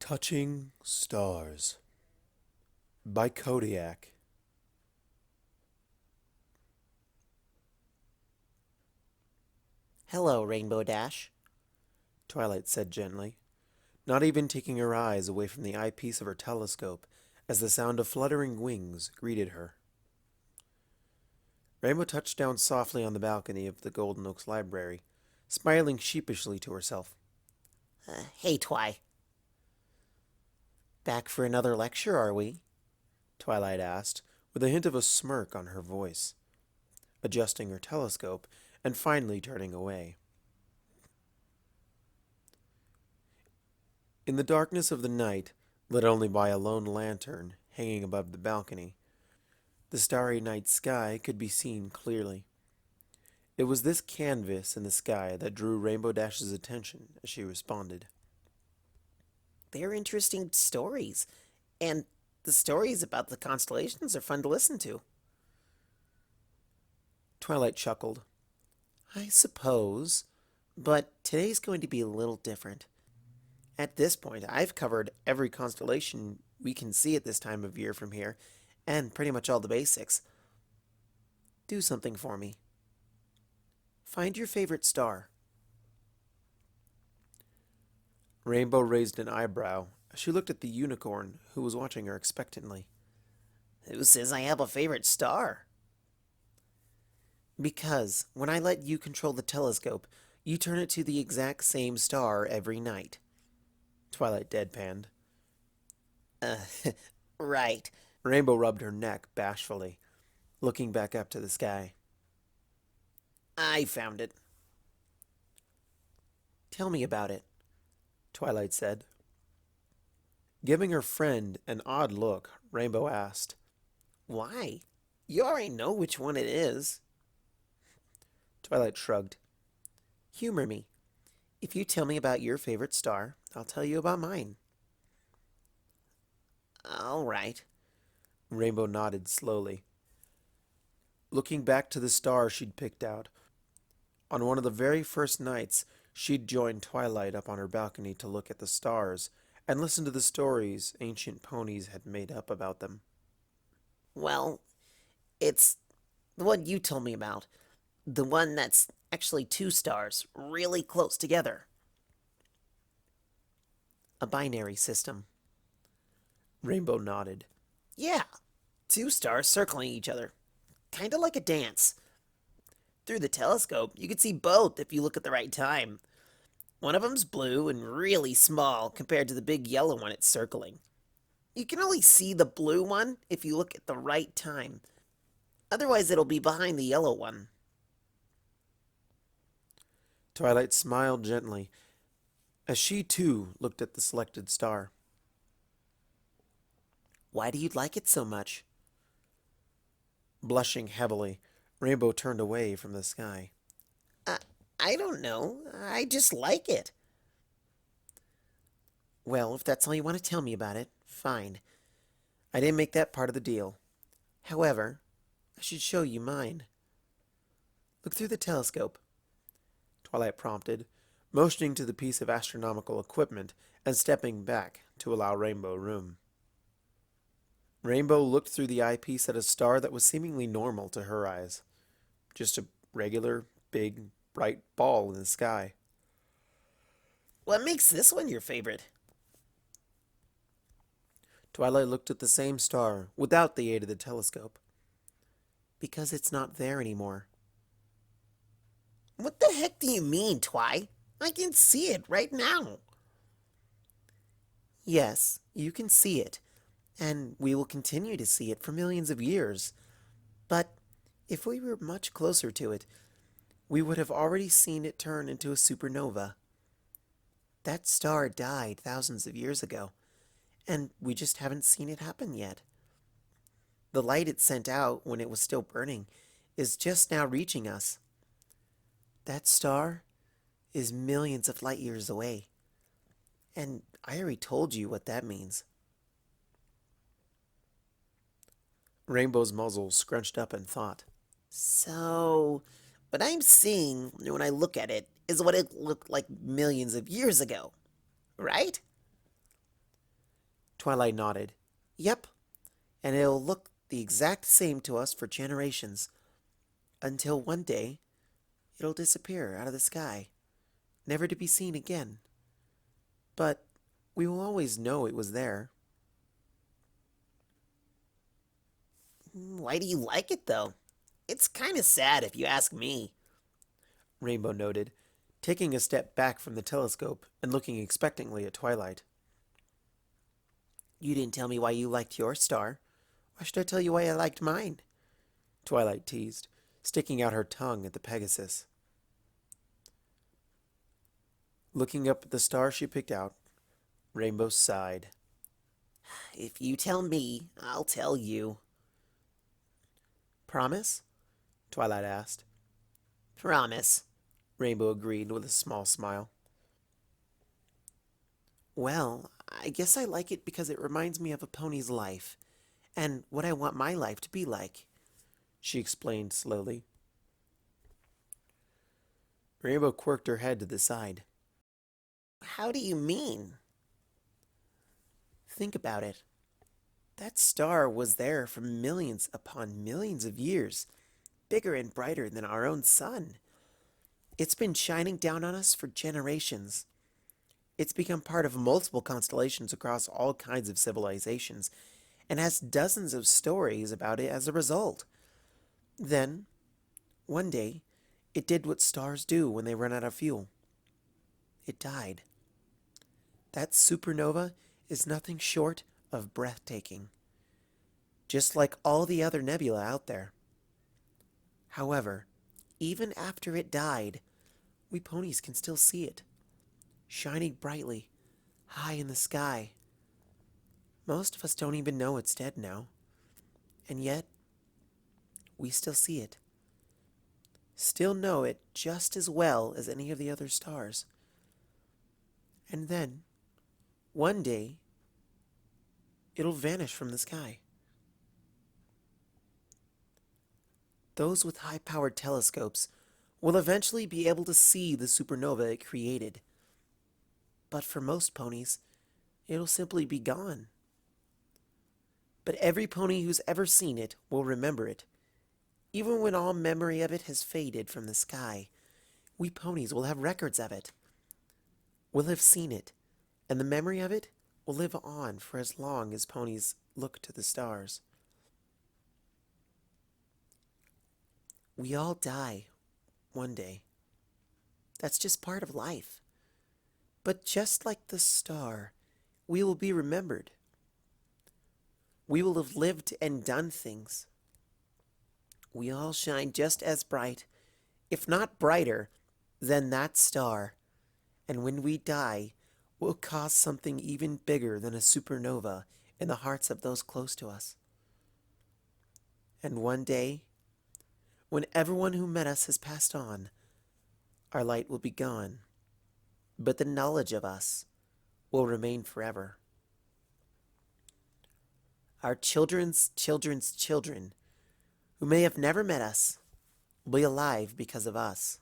Touching Stars by Kodeake. "Hello, Rainbow Dash," Twilight said gently, not even taking her eyes away from the eyepiece of her telescope as the sound of fluttering wings greeted her. Rainbow touched down softly on the balcony of the Golden Oaks Library, smiling sheepishly to herself. "Hey, Twi. Back for another lecture, are we?" Twilight asked, with a hint of a smirk on her voice, adjusting her telescope and finally turning away. In the darkness of the night, lit only by a lone lantern hanging above the balcony, the starry night sky could be seen clearly. It was this canvas in the sky that drew Rainbow Dash's attention as she responded. "They're interesting stories, and the stories about the constellations are fun to listen to." Twilight chuckled. "I suppose, but today's going to be a little different. At this point, I've covered every constellation we can see at this time of year from here, and pretty much all the basics. Do something for me. Find your favorite star." Rainbow raised an eyebrow as she looked at the unicorn who was watching her expectantly. "Who says I have a favorite star?" "Because when I let you control the telescope, you turn it to the exact same star every night." Twilight deadpanned. Uh, right. Rainbow rubbed her neck bashfully, looking back up to the sky. "I found it." "Tell me about it," Twilight said. Giving her friend an odd look, Rainbow asked, "Why? You already know which one it is." Twilight shrugged. "Humor me. If you tell me about your favorite star, I'll tell you about mine." "All right." Rainbow nodded slowly, looking back to the star she'd picked out. On one of the very first nights, she'd joined Twilight up on her balcony to look at the stars and listen to the stories ancient ponies had made up about them. "Well, it's the one you told me about. The one that's actually two stars, really close together. A binary system." Rainbow nodded. "Yeah, two stars circling each other. Kinda like a dance. Through the telescope, you can see both if you look at the right time. One of them's blue and really small compared to the big yellow one it's circling. You can only see the blue one if you look at the right time. Otherwise, it'll be behind the yellow one." Twilight smiled gently as she too looked at the selected star. "Why do you like it so much?" Blushing heavily, Rainbow turned away from the sky. I, I don't know. I just like it." "Well, if that's all you want to tell me about it, fine. I didn't make that part of the deal. However, I should show you mine. Look through the telescope." Twilight prompted, motioning to the piece of astronomical equipment and stepping back to allow Rainbow room. Rainbow looked through the eyepiece at a star that was seemingly normal to her eyes. Just a regular, big, bright ball in the sky. "What makes this one your favorite?" Twilight looked at the same star without the aid of the telescope. "Because it's not there anymore." "What the heck do you mean, Twi? I can see it right now." "Yes, you can see it, and we will continue to see it for millions of years. But if we were much closer to it, we would have already seen it turn into a supernova. That star died thousands of years ago, and we just haven't seen it happen yet. The light it sent out when it was still burning is just now reaching us. That star is millions of light years away, and I already told you what that means." Rainbow's muzzle scrunched up in thought. "So, what I'm seeing when I look at it is what it looked like millions of years ago, right?" Twilight nodded. Yep, and it'll look the exact same to us for generations, until one day it'll disappear out of the sky, never to be seen again. But we will always know it was there. Why do you like it, though? It's kind of sad if you ask me. Rainbow noted, taking a step back from the telescope and looking expectantly at Twilight. You didn't tell me why you liked your star. Why should I tell you why I liked mine? Twilight teased, sticking out her tongue at the Pegasus. Looking up at the star she picked out, Rainbow sighed. If you tell me, I'll tell you. Promise? Twilight asked. Promise. Rainbow agreed with a small smile. Well, I guess I like it because it reminds me of a pony's life, and what I want my life to be like, She explained slowly. Rainbow quirked her head to the side. How do you mean? Think about it. That star was there for millions upon millions of years, bigger and brighter than our own sun. It's been shining down on us for generations. It's become part of multiple constellations across all kinds of civilizations, and has dozens of stories about it as a result. Then, one day, it did what stars do when they run out of fuel. It died. That supernova is nothing short of breathtaking, just like all the other nebula out there. However, even after it died, we ponies can still see it, shining brightly, high in the sky. Most of us don't even know it's dead now, and yet, we still see it. Still know it just as well as any of the other stars. And then, one day, it'll vanish from the sky. Those with high-powered telescopes will eventually be able to see the supernova it created. But for most ponies, it'll simply be gone. But every pony who's ever seen it will remember it. Even when all memory of it has faded from the sky, we ponies will have records of it. We'll have seen it, and the memory of it will live on for as long as ponies look to the stars. We all die one day. That's just part of life. But just like the star, we will be remembered. We will have lived and done things. We all shine just as bright, if not brighter, than that star. And when we die, we'll cause something even bigger than a supernova in the hearts of those close to us. And one day, when everyone who met us has passed on, our light will be gone, but the knowledge of us will remain forever. Our children's children's children, who may have never met us, will be alive because of us.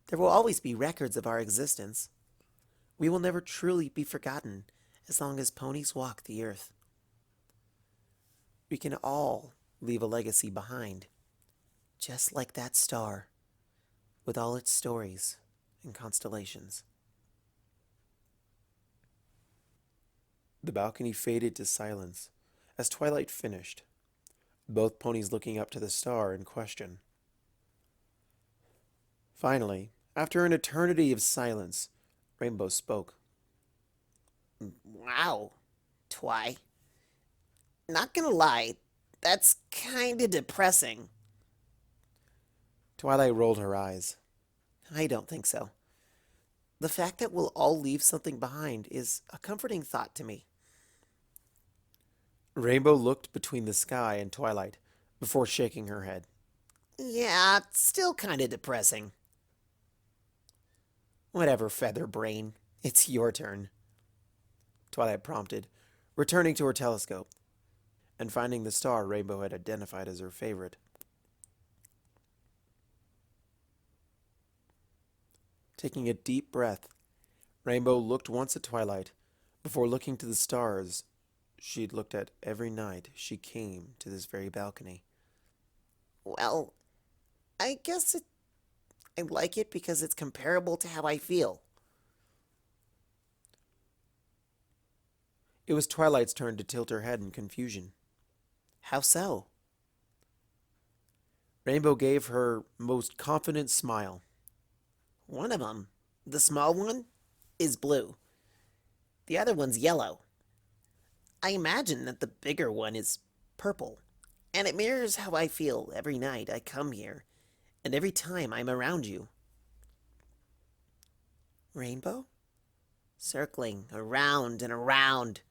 There will always be records of our existence. We will never truly be forgotten as long as ponies walk the earth. We can all leave a legacy behind, just like that star, with all its stories and constellations. The balcony faded to silence as Twilight finished, both ponies looking up to the star in question. Finally, after an eternity of silence, Rainbow spoke. Wow, Twi. Not gonna lie, that's kinda depressing. Twilight rolled her eyes. I don't think so. The fact that we'll all leave something behind is a comforting thought to me. Rainbow looked between the sky and Twilight before shaking her head. Yeah, it's still kinda depressing. Whatever, Feather Brain. It's your turn. Twilight prompted, returning to her telescope and finding the star Rainbow had identified as her favorite. Taking a deep breath, Rainbow looked once at Twilight Before looking to the stars she'd looked at every night she came to this very balcony. Well, I guess I like it because it's comparable to how I feel. It was Twilight's turn to tilt her head in confusion. How so? Rainbow gave her most confident smile. One of them, the small one, is blue. The other one's yellow. I imagine that the bigger one is purple, and it mirrors how I feel every night I come here, and every time I'm around you. Rainbow? Circling around and around,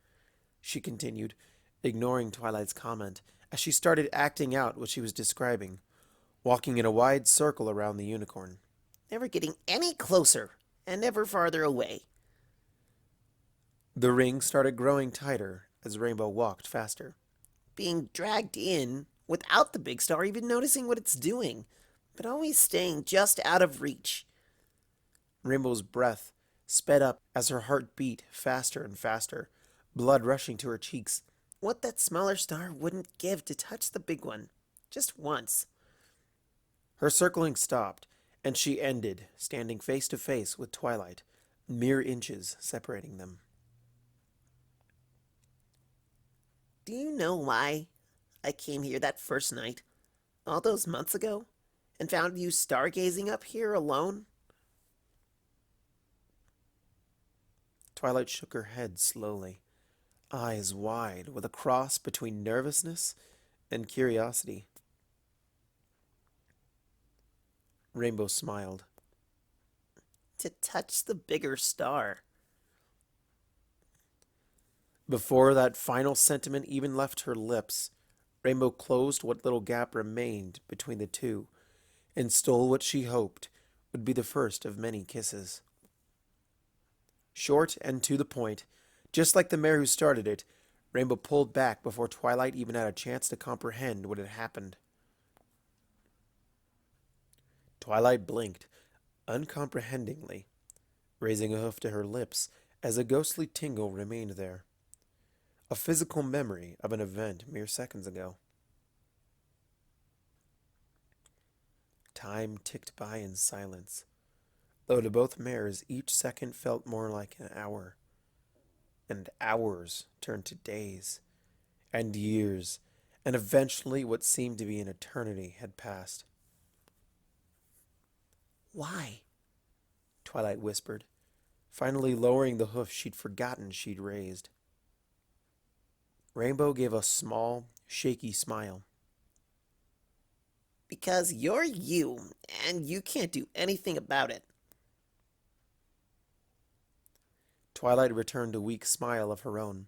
She continued, ignoring Twilight's comment, as she started acting out what she was describing, walking in a wide circle around the unicorn. never getting any closer and never farther away. The ring started growing tighter as Rainbow walked faster. Being dragged in without the big star even noticing what it's doing, but always staying just out of reach. Rainbow's breath sped up as her heart beat faster and faster, blood rushing to her cheeks. What that smaller star wouldn't give to touch the big one, just once. Her circling stopped, and she ended, standing face to face with Twilight, mere inches separating them. Do you know why I came here that first night, all those months ago, and found you stargazing up here alone? Twilight shook her head slowly, eyes wide with a cross between nervousness and curiosity. Rainbow smiled. To touch the bigger star. Before that final sentiment even left her lips, Rainbow closed what little gap remained between the two and stole what she hoped would be the first of many kisses. Short and to the point, just like the mare who started it, Rainbow pulled back before Twilight even had a chance to comprehend what had happened. Twilight blinked, uncomprehendingly, raising a hoof to her lips as a ghostly tingle remained there. A physical memory of an event mere seconds ago. Time ticked by in silence, though to both mares each second felt more like an hour, and hours turned to days, and years, and eventually what seemed to be an eternity had passed. Why? Twilight whispered, finally lowering the hoof she'd forgotten she'd raised. Rainbow gave a small, shaky smile. Because you're you, and you can't do anything about it. Twilight returned a weak smile of her own.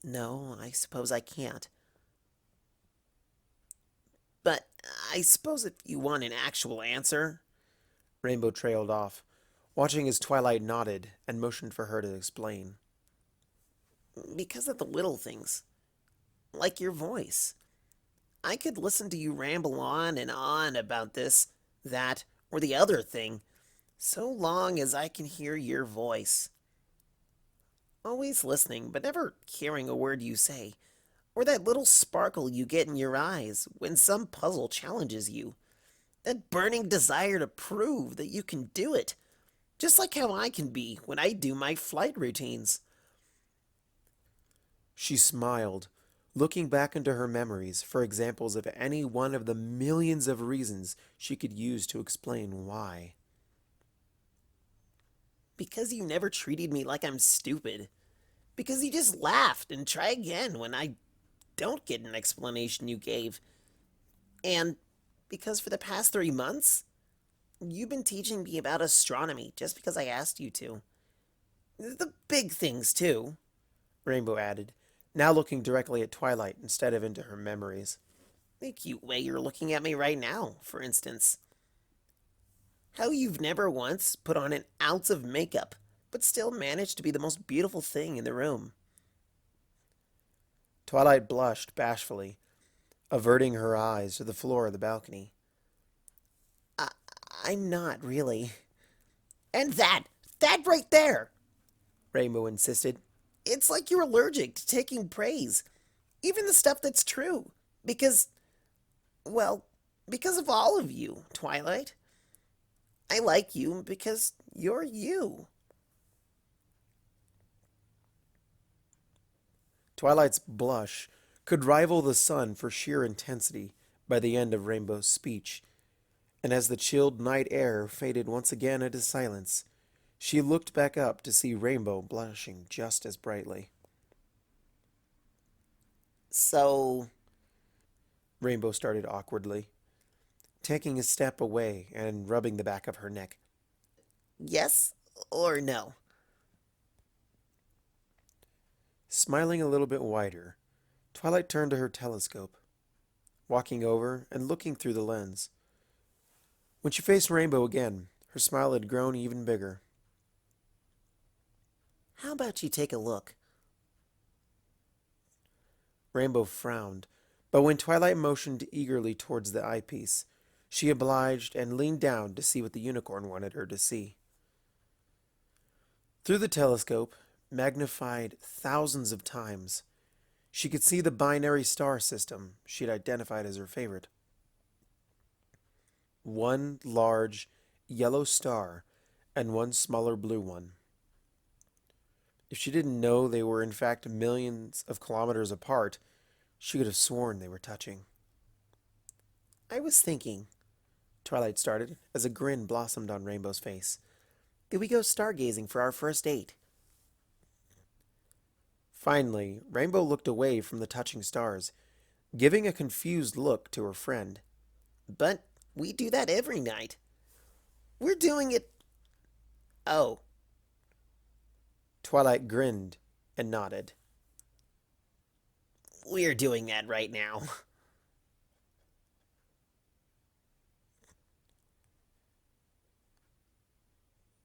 No, I suppose I can't. But I suppose if you want an actual answer. Rainbow trailed off, watching as Twilight nodded and motioned for her to explain. Because of the little things. Like your voice. I could listen to you ramble on and on about this, that, or the other thing, so long as I can hear your voice. Always listening, but never hearing a word you say, or that little sparkle you get in your eyes when some puzzle challenges you. That burning desire to prove that you can do it, just like how I can be when I do my flight routines. She smiled, looking back into her memories for examples of any one of the millions of reasons she could use to explain why. Because you never treated me like I'm stupid. Because you just laughed and try again when I don't get an explanation you gave. And because for the past 3 months, you've been teaching me about astronomy just because I asked you to. The big things, too, Rainbow added, now looking directly at Twilight instead of into her memories. The cute way you're looking at me right now, for instance. How you've never once put on an ounce of makeup, but still managed to be the most beautiful thing in the room. Twilight blushed bashfully, averting her eyes to the floor of the balcony. I'm not, really. And that right there! Rainbow insisted. It's like you're allergic to taking praise, even the stuff that's true. Well, because of all of you, Twilight. I like you because you're you. Twilight's blush could rival the sun for sheer intensity by the end of Rainbow's speech, and as the chilled night air faded once again into silence, she looked back up to see Rainbow blushing just as brightly. So, Rainbow started awkwardly, taking a step away and rubbing the back of her neck. yes or no? Smiling a little bit wider, Twilight turned to her telescope, walking over and looking through the lens. When she faced Rainbow again, her smile had grown even bigger. How about you take a look? Rainbow frowned, but when Twilight motioned eagerly towards the eyepiece, she obliged and leaned down to see what the unicorn wanted her to see. Through the telescope, magnified thousands of times, she could see the binary star system she had identified as her favorite. One large yellow star and one smaller blue one. If she didn't know they were in fact millions of kilometers apart, she could have sworn they were touching. I was thinking, Twilight started as a grin blossomed on Rainbow's face. did we go stargazing for our first date? Finally, Rainbow looked away from the touching stars, giving a confused look to her friend. But we do that every night. We're doing it. Oh, Twilight grinned and nodded. we're doing that right now.